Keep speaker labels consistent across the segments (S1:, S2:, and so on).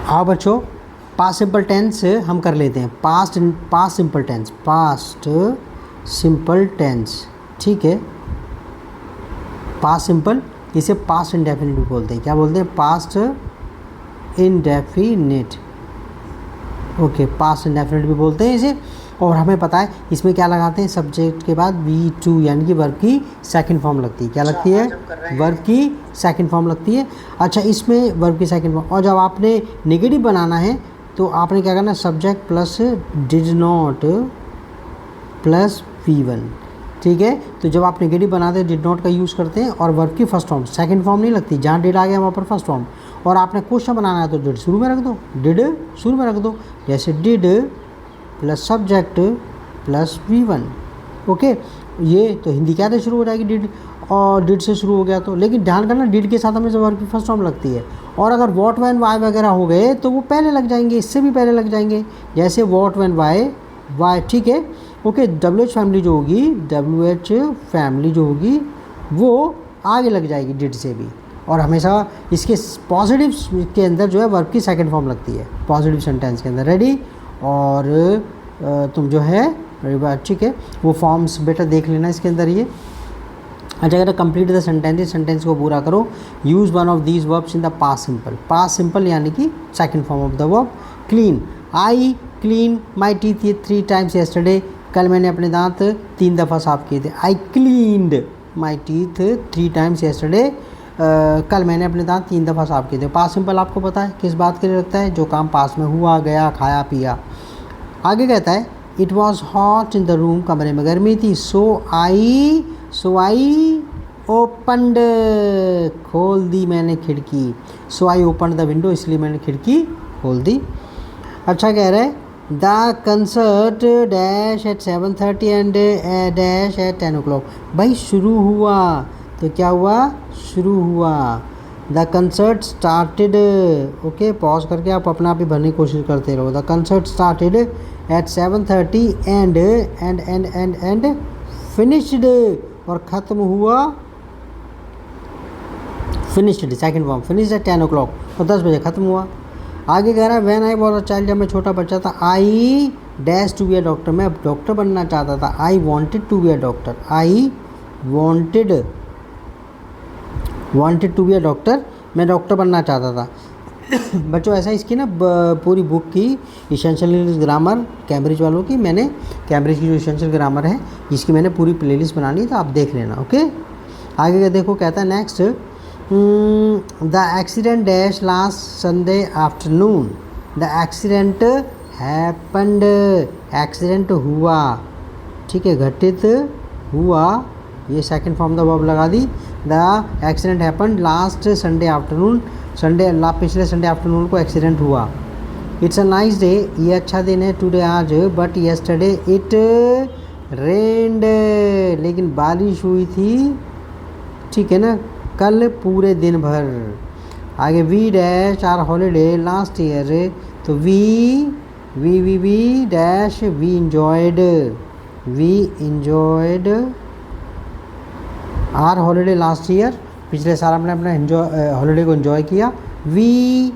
S1: हाँ बच्चों, past simple tense हम कर लेते हैं। पास्ट सिंपल टेंस, ठीक है। पास्ट सिंपल, इसे पास्ट इंडेफिनिट भी बोलते हैं। क्या बोलते हैं? Past indefinite. Okay, past indefinite भी बोलते हैं इसे। और हमें पता है इसमें क्या लगाते हैं, सब्जेक्ट के बाद V2 यानी कि वर्ब की सेकंड फॉर्म लगती है। क्या लगती है? वर्ब की सेकंड फॉर्म लगती है। अच्छा, इसमें वर्ब की सेकंड फॉर्म। और जब आपने नेगेटिव बनाना है तो आपने क्या करना है, subject plus did not plus V1, ठीक है। तो जब आप नेगेटिव बनाते हैं डिड नॉट का यूज़ करते हैं और वर्ब की फर्स्ट फॉर्म, सेकंड फॉर्म नहीं लगती। जहाँ डिड आ गया वहाँ पर फर्स्ट फॉर्म। और आपने क्वेश्चन बनाना है तो डिड शुरू में रख दो, डिड शुरू में रख दो। जैसे did plus subject plus V1। Okay, ये तो हिंदी क्या से शुरू हो जाएगी, डिड, और डिड से शुरू हो गया तो। लेकिन ध्यान करना, डिड के साथ हमें वर्ब की फर्स्ट फॉर्म लगती है। और अगर वॉट वैन वाई वगैरह हो गए तो वो पहले लग जाएंगे, इससे भी पहले लग जाएंगे। जैसे वॉट वैन वाई, ठीक है। ओके, WH फैमिली जो होगी वो आगे लग जाएगी डिड से भी। और हमेशा इसके पॉजिटिव के अंदर जो है वर्ब की सेकंड फॉर्म लगती है, पॉजिटिव सेंटेंस के अंदर। रेडी? और तुम जो है, ठीक है, वो फॉर्म्स बेटा देख लेना इसके अंदर ये। अच्छा, अगर कंप्लीट द सेंटेंस को पूरा करो। Use one of these verbs in the past simple यानी कि second form of the verb. Clean, I clean my teeth 3 times yesterday। कल मैंने अपने दांत 3 दफ़ा साफ़ किए थे। I cleaned my teeth 3 times yesterday। कल मैंने अपने दांत 3 दफ़ा साफ़ किए थे। पास्ट सिंपल आपको पता है किस बात के लिए लगता है, जो काम पास्ट में हुआ, गया, खाया, पिया। आगे कहता है it was hot in the room, कमरे में गर्मी थी। सो आई ओपनड, खोल दी मैंने खिड़की। So I open the window, इसलिए मैंने खिड़की खोल दी। अच्छा, कह रहे the concert dash at 7:30 and dash at 10 o'clock। भाई शुरू हुआ तो क्या हुआ? शुरू हुआ। The concert started, okay, pause करके आप अपना आप ही भरने की कोशिश करते रहो। The concert started at 7:30 and finished, और ख़त्म हुआ, finished second form, finished at 10 o'clock, और 10 बजे ख़त्म हुआ। आगे कह रहा है when I was a child, जब मैं छोटा बच्चा था। I dash to be a doctor, मैं डॉक्टर बनना चाहता था। I wanted to be a doctor, I wanted to be a doctor, मैं डॉक्टर बनना चाहता था। बच्चों ऐसा इसकी ना पूरी बुक की इसेंशियल इंग्लिश ग्रामर कैम्ब्रिज वालों की, मैंने कैम्ब्रिज की जो इसेंशियल ग्रामर है इसकी मैंने पूरी प्लेलिस्ट बनानी, तो आप देख लेना। ओके, आगे का देखो, कहता है next, the accident dash last Sunday afternoon. The accident happened, accident हुआ, ठीक है, घटित हुआ, ये सेकंड फॉर्म द वर्ब लगा दी। The accident happened last Sunday afternoon, पिछले संडे आफ्टरनून को एक्सीडेंट हुआ। इट्स अ नाइस डे, ये अच्छा दिन है, टुडे आज, बट यस्टरडे इट रेन्ड, लेकिन बारिश हुई थी, ठीक है ना, कल पूरे दिन भर। आगे we dash our holiday last year, तो we dash we enjoyed our holiday last year, पिछले साल हमने अपना हॉलीडे को एंजॉय किया। वी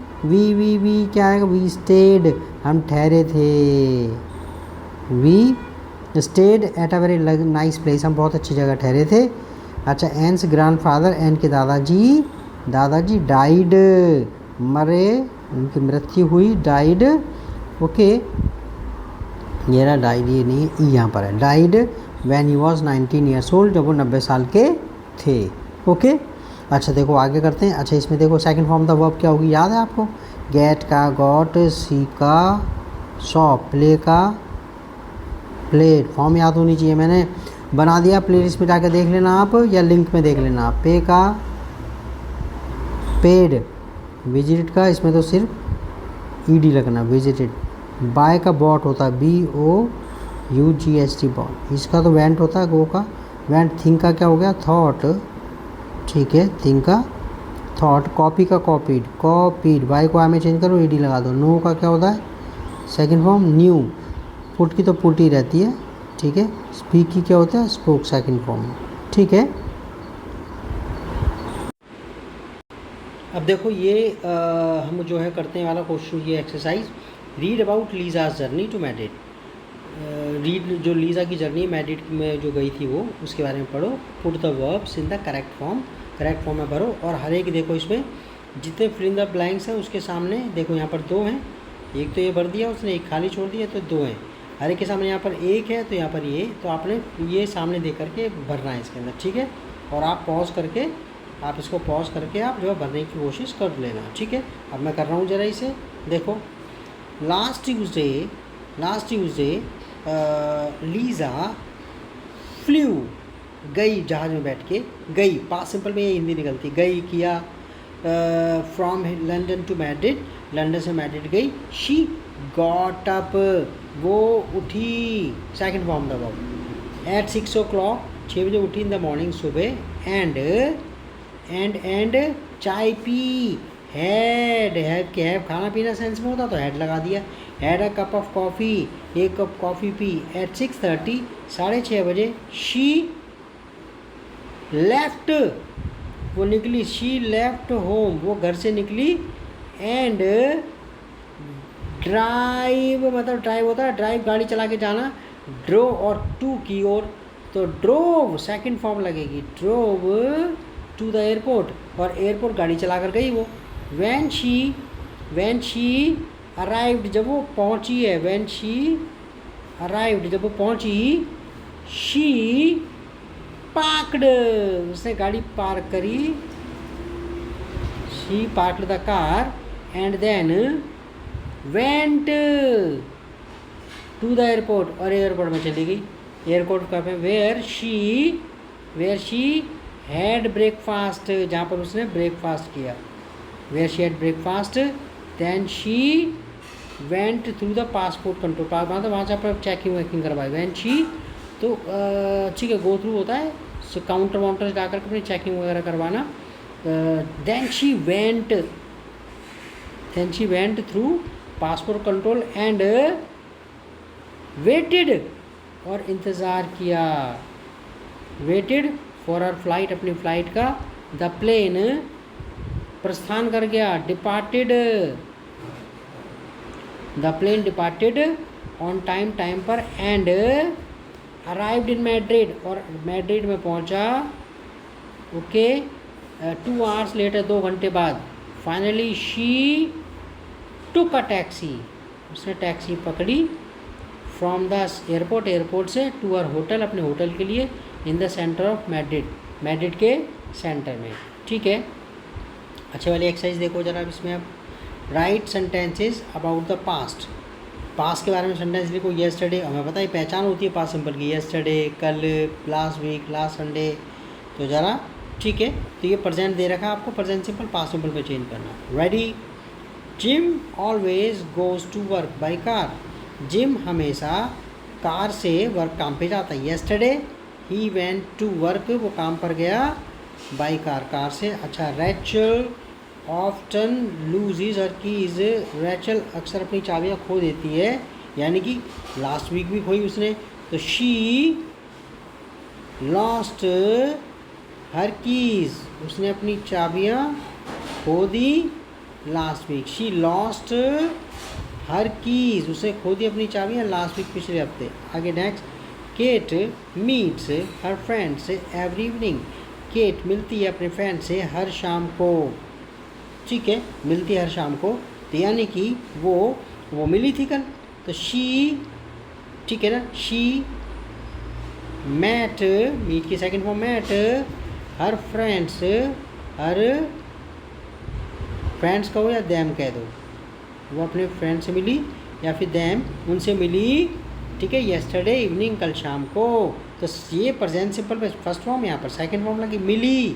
S1: क्या है? वी स्टेड, हम ठहरे थे। We stayed at a very nice place, हम बहुत अच्छी जगह ठहरे थे। अच्छा, एंस ग्रैंडफादर, एन के दादाजी डाइड, मरे, उनकी मृत्यु हुई, डाइड। ओके, ये रहा डाइड, ये नहीं है, यहाँ पर है, died when he was 19 years old, जब वो 90 साल के थे। ओके, अच्छा देखो आगे करते हैं। अच्छा, इसमें देखो सेकंड फॉर्म द वर्ब क्या होगी, याद है आपको? गेट का गॉट, सी का सॉ, प्ले का प्लेट। फॉर्म याद होनी चाहिए, मैंने बना दिया, प्लेलिस्ट में जाकर देख लेना आप, या लिंक में देख लेना। पे का पेड, विजिट का, इसमें तो सिर्फ ईडी लगना, विजिटेड। बाय का बॉट होता है, BOUGHT, बॉट। इसका तो वेंट होता है, गो का वेंट। थिंक का क्या हो गया? थॉट, ठीक है, थिंक का थॉट। कॉपी का कॉपीड, बाय को आई में चेंज करो, ईडी लगा दो। नो का क्या होता है? Second form, new. पुट की तो पुट ही रहती है, ठीक है। स्पीक की क्या होता है? स्पोक, सेकंड फॉर्म, ठीक है। अब देखो ये हम जो है करते हैं वाला क्वेश्चन, ये exercise, read about Liza's journey to Madrid. Read जो लीज़ा की जर्नी मैड्रिड में जो गई थी वो, उसके बारे में पढ़ो। Put the verbs in the correct form में भरो। और हर एक देखो इसमें जितने फिल इन द ब्लैंक्स हैं उसके सामने देखो यहाँ पर 2 हैं, एक तो ये भर दिया उसने, एक खाली छोड़ दिया, तो 2 हैं। हर एक के सामने यहाँ पर 1 है तो यहाँ पर ये, तो आपने ये सामने दे करके भरना है इसके अंदर, ठीक है। और आप पॉज करके, आप इसको पॉज करके आप जो है भरने की कोशिश कर लेना, ठीक है। अब मैं कर रहा हूँ ज़रा इसे, देखो। लास्ट ट्यूसडे लीज़ा फ्लू, गई, जहाज़ में बैठ के गई, पास्ट सिंपल में ये हिंदी निकलती, गई किया, from London to Madrid, London से मैड्रिड गई। शी गॉट अप, वो उठी, second form the verb, at 6 o'clock, 6 बजे उठी, इन द मॉर्निंग, सुबह। एंड चाय पी, हैव खाना पीना सेंस में होता तो हैड लगा दिया। Had a cup of coffee, 1 cup coffee पी। एट 6:30, 6:30 बजे। शी लेफ्ट, वो निकली, शी लेफ्ट होम, वो घर से निकली। एंड ड्राइव, मतलब ड्राइव होता है ड्राइव, गाड़ी चला के जाना। ड्रो और टू की ओर, तो ड्रोव सेकंड फॉर्म लगेगी, ड्रोव टू द एयरपोर्ट, और एयरपोर्ट गाड़ी चला कर गई वो। व्हेन शी अराइव्ड, जब वो पहुंची है, व्हेन शी अराइव्ड, जब वो पहुंची। शी पार्क्ड, उसने गाड़ी पार्क करी। She parked the car and then went to the airport, और एयरपोर्ट में चली गई। एयरपोर्ट का पे वेयर शी हैड ब्रेकफास्ट, जहाँ पर उसने ब्रेकफास्ट किया, where she had breakfast. Then she went through the passport control, मतलब वहाँ से आप चेकिंग वेकिंग करवाई। वैन शी, तो ठीक है, गो थ्रू होता है, सो काउंटर वाउंटर जा कर अपनी चेकिंग वगैरह करवाना। Then she went through passport control and waited, और इंतज़ार किया, वेटेड फॉर आवर फ्लाइट, अपनी फ़्लाइट का। द प्लेन प्रस्थान कर गया, departed, the plane departed on time, time पर। एंड अराइव्ड इन मैड्रिड, और मैड्रिड में पहुंचा, ओके, 2 hours लेटर, 2 घंटे बाद। Finally she took a taxi, उसने टैक्सी पकड़ी। फ्रॉम द एयरपोर्ट, एयरपोर्ट से, टू आवर होटल, अपने होटल के लिए। In the centre of Madrid, Madrid के सेंटर में, ठीक है। अच्छे वाली एक्सरसाइज देखो जरा इसमें। अब right sentences about the past, past के बारे में सेंटेंस लिखो। येस्टरडे, हमें पता है पहचान होती है पास्ट सिंपल की, येस्टरडे कल, लास्ट वीक, लास्ट संडे, तो ज़रा ठीक है। तो ये प्रेजेंट दे रखा है आपको, प्रेजेंट सिंपल पास्ट सिंपल पे चेंज करना। Ready. Jim always goes to work by car, Jim हमेशा कार से वर्क, काम पे जाता है। Yesterday he went to work, वो काम पर गया, बाय कार, कार से। अच्छा, Rachel often loses her keys, Rachel अक्सर अपनी चाबियाँ खो देती है, यानी कि लास्ट वीक भी खोई उसने। तो शी लॉस्ट हर कीज, उसने अपनी चाबियाँ खो दी last week. She lost her keys, उसे खो दी अपनी चाबियाँ लास्ट वीक, पिछले हफ्ते। आगे next. Kate meets her friend से एवरी इवनिंग, केट मिलती है अपने फ्रेंड से हर शाम को, ठीक है, मिलती है हर शाम को, तो यानी कि वो मिली थी कल, तो शी, ठीक है ना, शी मैट, मीट की second form met, her friends, her friends कहो या दैम कह दो, वो अपने फ्रेंड से मिली या फिर दैम उनसे मिली, ठीक है, येस्टरडे इवनिंग, कल शाम को। तो ये प्रेजेंट सिंपल पे फर्स्ट फॉर्म, यहाँ पर सेकंड फॉर्म लगी मिली।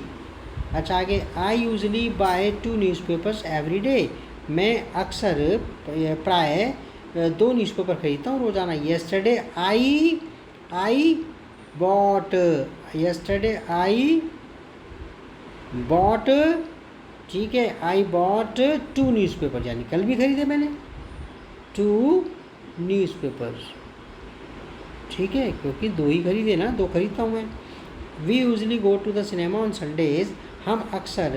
S1: अच्छा, आगे। I usually buy 2 newspapers every day, मैं अक्सर प्राय 2 न्यूज़पेपर खरीदता हूँ रोज़ाना। Yesterday I bought, yesterday I bought, ठीक है, आई बॉट 2 न्यूज़पेपर, यानी कल भी खरीदे मैंने 2 न्यूज़पेपर्स, ठीक है, क्योंकि 2 ही खरीदे ना, 2 खरीदता हूँ मैं। We usually go to the cinema on Sundays, हम अक्सर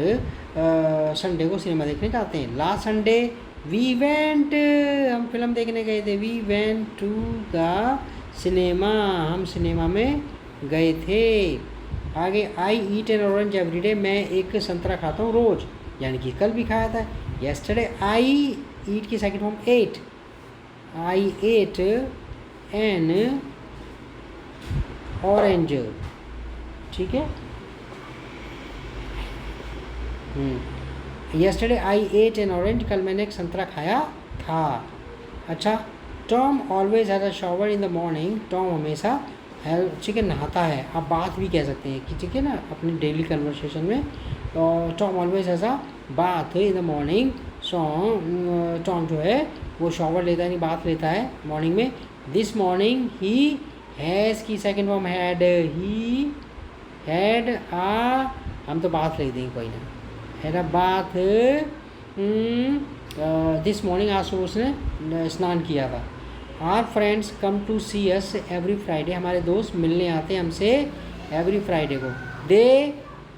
S1: संडे को सिनेमा देखने जाते हैं। लास्ट संडे वी वेंट, हम फिल्म देखने गए थे। We went to the cinema, हम सिनेमा में गए थे। आगे I eat an orange every day, मैं एक संतरा खाता हूँ रोज़, यानी कि कल भी खाया था। येस्टरडे आई ईट की second form ate, I ate an orange, ठीक है। Yesterday I ate an orange, कल मैंने एक संतरा खाया था। अच्छा, Tom always has a shower in the morning, Tom हमेशा ठीक है नहाता है। आप बात भी कह सकते हैं कि ठीक है ना अपनी डेली कन्वर्सेशन में। Tom always has a bath in the morning, Tom जो है वो शॉवर लेता है, नहीं बात लेता है मॉर्निंग में। दिस मॉर्निंग ही हैज़ की second form had, he had a, हम तो बात ले देंगे कोई ना, had a bath. This morning, आज सुबह उसने स्नान किया था। Our friends come to see us every Friday, हमारे दोस्त मिलने आते हैं हमसे एवरी फ्राइडे को। दे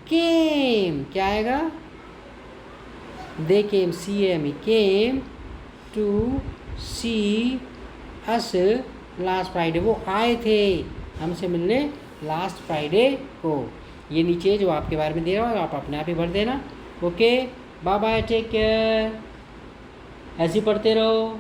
S1: केम, क्या आएगा, they came, CAME, came to see us last Friday, वो आए थे हमसे मिलने लास्ट फ्राइडे को। ये नीचे जो आपके बारे में दे रहा होगा आप अपने आप ही भर देना। Okay, bye bye, take care, ऐसे ही पढ़ते रहो।